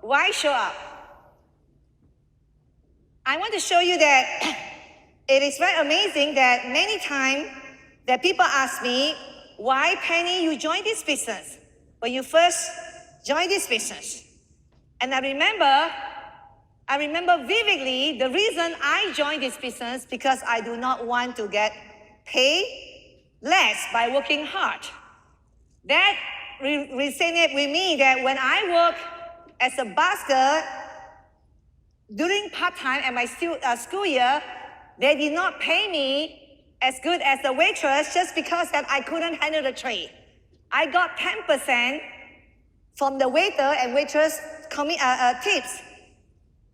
why show up? I want to show you that it is very amazing that many times that people ask me, why, Penny, you joined this business? When you first joined this business. And I remember vividly the reason I joined this business because I do not want to get paid less by working hard. That resonated with me that when I work as a busker during part-time at my school year, they did not pay me as good as the waitress just because that I couldn't handle the tray. I got 10% from the waiter and waitress tips.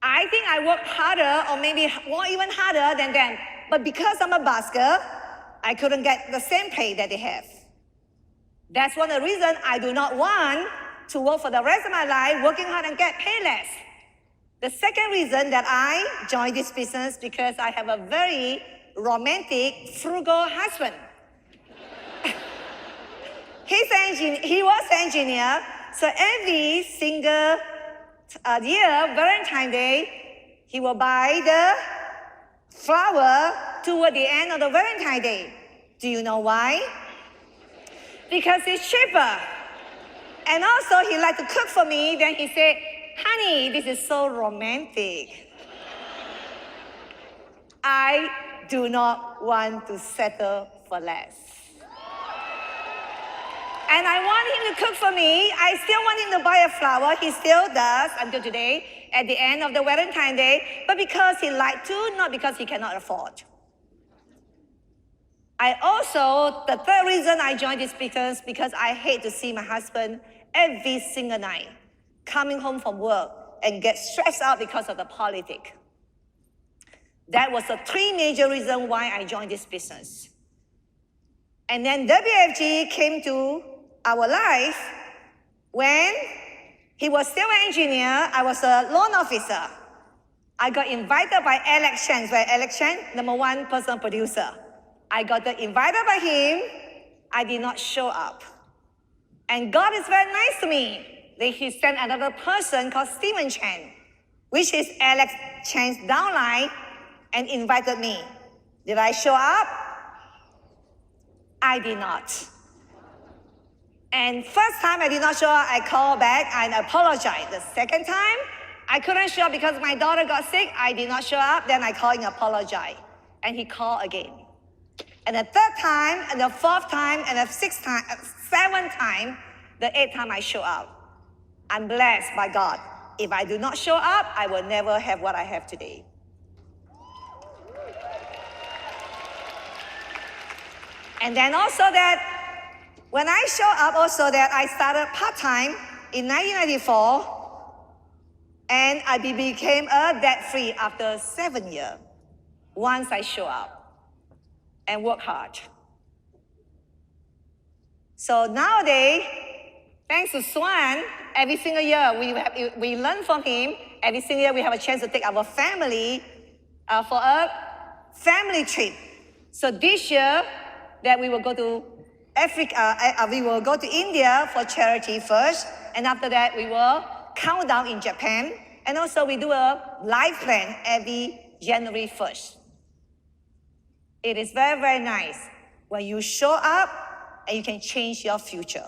I think I worked harder or maybe more even harder than them. But because I'm a busker, I couldn't get the same pay that they have. That's one of the reasons I do not want to work for the rest of my life, working hard and get paid less. The second reason that I joined this business because I have a very romantic, frugal husband. He was an engineer, so every single year, Valentine's Day, he will buy the flower toward the end of the Valentine's Day. Do you know why? Because it's cheaper. And also, he liked to cook for me. Then he said, honey, this is so romantic. I do not want to settle for less. And I want him to cook for me. I still want him to buy a flower. He still does until today, at the end of the Valentine's Day, but because he liked to, not because he cannot afford. The third reason I joined this business because I hate to see my husband every single night coming home from work and get stressed out because of the politics. That was the three major reasons why I joined this business. And then WFG came to our life when he was still an engineer. I was a loan officer. I got invited by Alex Chen, #1 person producer. I got invited by him. I did not show up. And God is very nice to me. He sent another person called Stephen Chen, which is Alex Chen's downline, and invited me. Did I show up? I did not. And first time I did not show up, I called back and apologized. The second time, I couldn't show up because my daughter got sick. I did not show up. Then I called and apologized. And he called again. And the third time, and the fourth time, and the sixth time, seventh time, the eighth time I show up. I'm blessed by God. If I do not show up, I will never have what I have today. And then also that when I show up also that I started part-time in 1994 and I became a debt-free after 7 years once I show up and work hard. So nowadays, thanks to Swan, every single year we learn from him. Every single year we have a chance to take our family for a family trip. So this year, that we will go to we will go to India for charity first, and after that we will count down in Japan, and also we do a life plan every January 1st. It is very, very nice when you show up and you can change your future.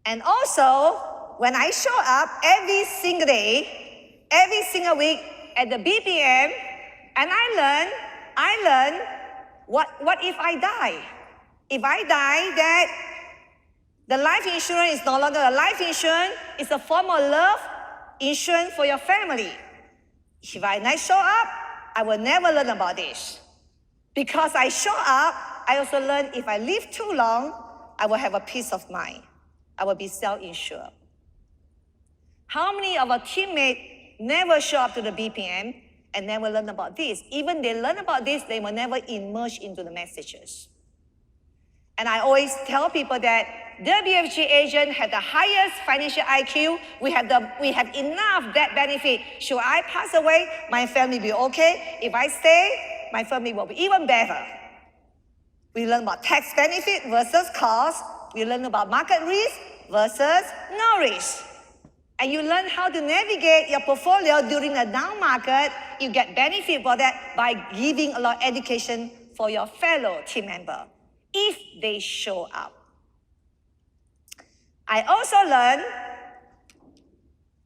And also, when I show up every single day, every single week at the BPM, and I learn what if I die? If I die, that the life insurance is no longer a life insurance, it's a form of love insurance for your family. If I not show up, I will never learn about this. Because I show up, I also learn if I live too long, I will have a peace of mind. I will be self-insured. How many of our teammates never show up to the BPM and never learn about this? Even they learn about this, they will never immerse into the messages. And I always tell people that WFG agent have the highest financial IQ. We have enough debt benefit. Should I pass away, my family will be okay. If I stay, my family will be even better. We learn about tax benefit versus cost. We learn about market risk versus nourish. And you learn how to navigate your portfolio during the down market. You get benefit for that by giving a lot of education for your fellow team member if they show up. I also learned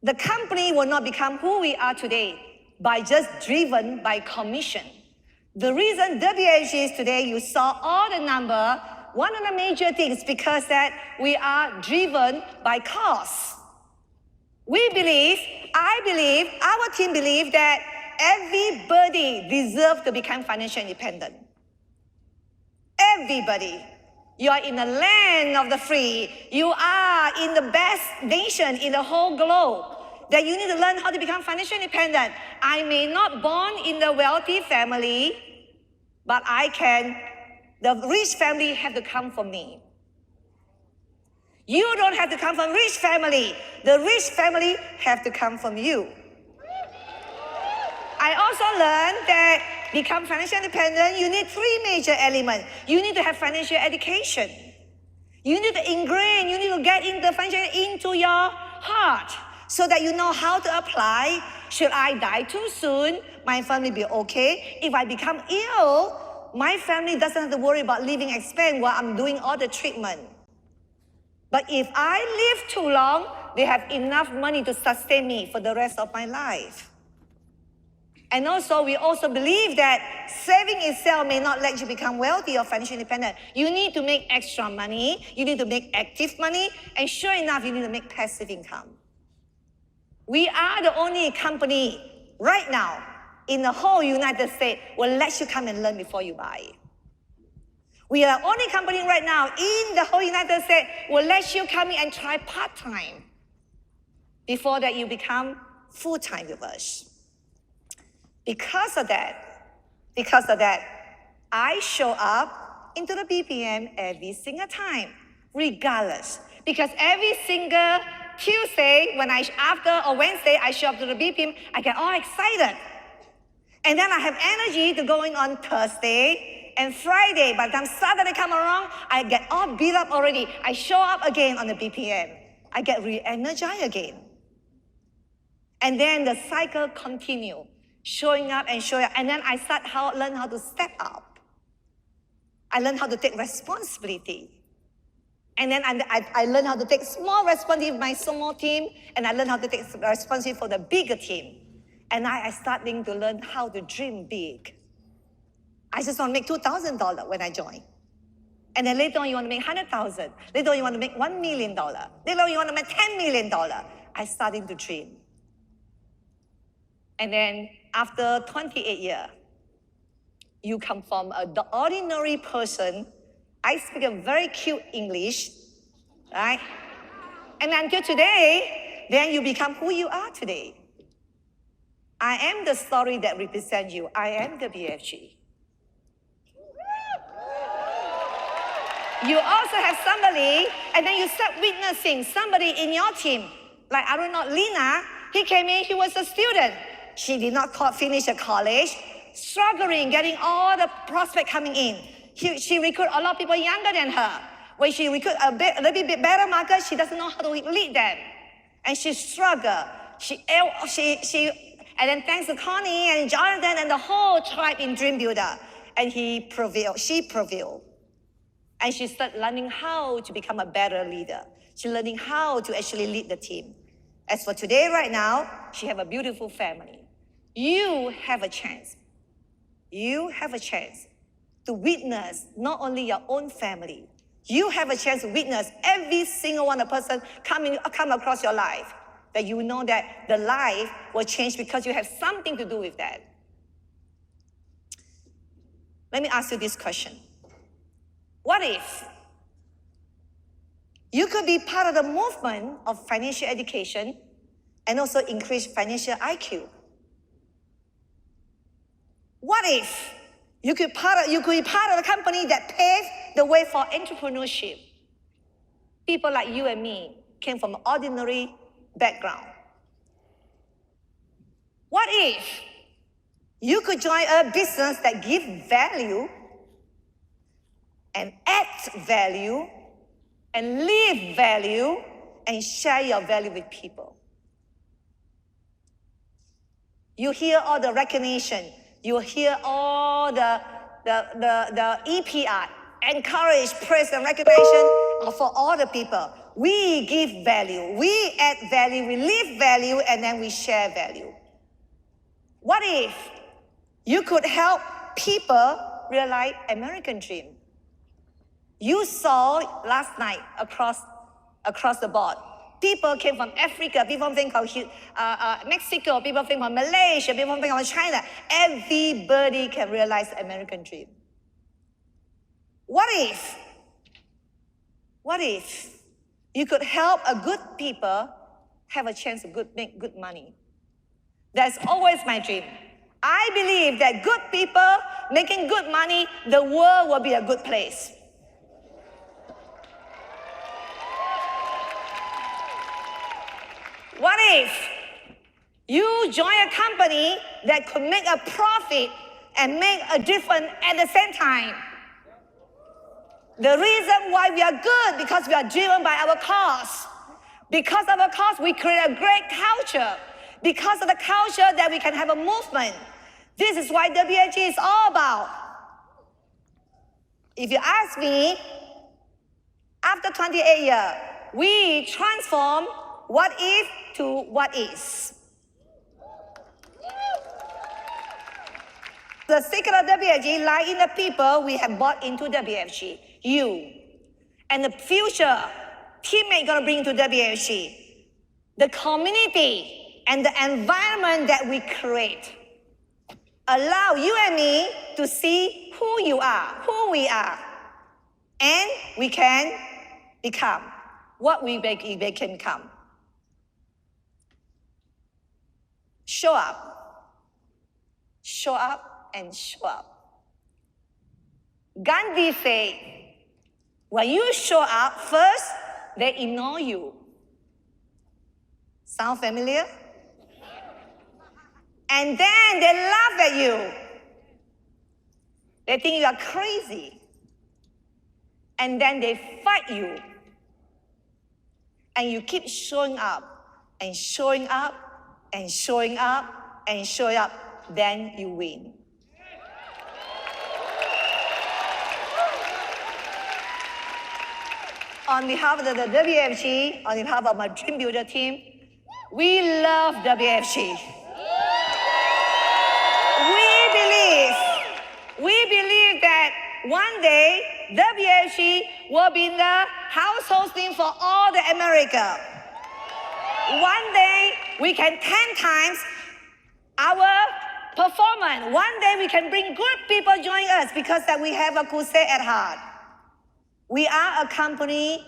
the company will not become who we are today by just driven by commission. The reason WFG is today, you saw all the number, one of the major things because that we are driven by cost. I believe, our team believes that everybody deserves to become financially independent. Everybody. You are in the land of the free. You are in the best nation in the whole globe. That you need to learn how to become financially independent. I may not born in the wealthy family, but the rich family have to come from me. You don't have to come from rich family. The rich family have to come from you. I also learned that become financially independent, you need 3 major elements. You need to have financial education. You need to ingrain, you need to get the financial into your heart so that you know how to apply. Should I die too soon? My family be okay. If I become ill, my family doesn't have to worry about living expense while I'm doing all the treatment. But if I live too long, they have enough money to sustain me for the rest of my life. And also, we also believe that saving itself may not let you become wealthy or financially independent. You need to make extra money, you need to make active money, and sure enough, you need to make passive income. We are the only company right now in the whole United States will let you come and learn before you buy. We are the only company right now in the whole United States will let you come in and try part-time before that you become full-time with us. Because of that, I show up into the BPM every single time, regardless. Because every single Tuesday, after or Wednesday, I show up to the BPM, I get all excited. And then I have energy to going on Thursday and Friday. By the time Saturday come around, I get all beat up already. I show up again on the BPM. I get re-energized again. And then the cycle continue, showing up and showing up. And then I learn how to step up. I learn how to take responsibility. And then I learn how to take small responsibility with my small team, and I learn how to take responsibility for the bigger team. And I starting to learn how to dream big. I just want to make $2,000 when I join. And then later on, you want to make $100,000. Later on, you want to make $1 million. Later on, you want to make $10 million. I starting to dream. And then after 28 years, you come from an ordinary person. I speak a very cute English, right? And until today, then you become who you are today. I am the story that represents you. I am the WFG. You also have somebody, and then you start witnessing somebody in your team. Like, I don't know, Lena, he came in, he was a student. She did not finish a college, struggling, getting all the prospects coming in. She recruited a lot of people younger than her. When she recruited a little bit better market, she doesn't know how to lead them. And she struggled. And then thanks to Connie and Jonathan and the whole tribe in Dream Builder. And she prevailed. And she started learning how to become a better leader. She's learning how to actually lead the team. As for today, right now, she have a beautiful family. You have a chance. You have a chance to witness not only your own family. You have a chance to witness every single one of person come across your life. That you know that the life will change because you have something to do with that. Let me ask you this question. What if you could be part of the movement of financial education and also increase financial IQ? What if you could be part of the company that paved the way for entrepreneurship? People like you and me came from an ordinary background. What if you could join a business that gives value and add value and live value and share your value with people. You hear all the recognition. You hear all the EPR, encourage, praise, and recognition for all the people. We give value. We add value. We live value, and then we share value. What if you could help people realize American dream? You saw last night across the board. People came from Africa, people came from Mexico, people came from Malaysia, people came from China. Everybody can realize the American dream. What if you could help a good people have a chance to make good money? That's always my dream. I believe that good people making good money, the world will be a good place. What if you join a company that could make a profit and make a difference at the same time? The reason why we are good, because we are driven by our cause. Because of our cause, we create a great culture. Because of the culture, that we can have a movement. This is why WFG is all about. If you ask me, after 28 years, we transform what if to what is. The secret of WFG lies in the people we have brought into WFG. You. And the future teammate gonna bring to WFG. The community and the environment that we create. Allow you and me to see who you are, who we are. And we can become what we can become. Show up. Show up and show up. Gandhi said, when you show up, first, they ignore you. Sound familiar? And then they laugh at you. They think you are crazy. And then they fight you. And you keep showing up and showing up and showing up and showing up, then you win. On behalf of the WFG, on behalf of my Dream Builder team, we love WFG. We believe that one day WFG will be the household name for all the America. One day we can 10 times our performance. One day we can bring good people join us because that we have a crusade at heart. We are a company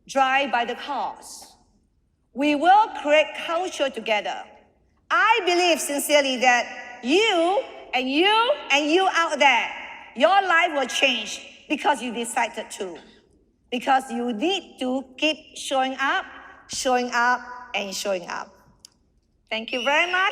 driven by the cause. We will create culture together. I believe sincerely that you and you out there, your life will change because you decided to. Because you need to keep showing up, and showing up. Thank you very much.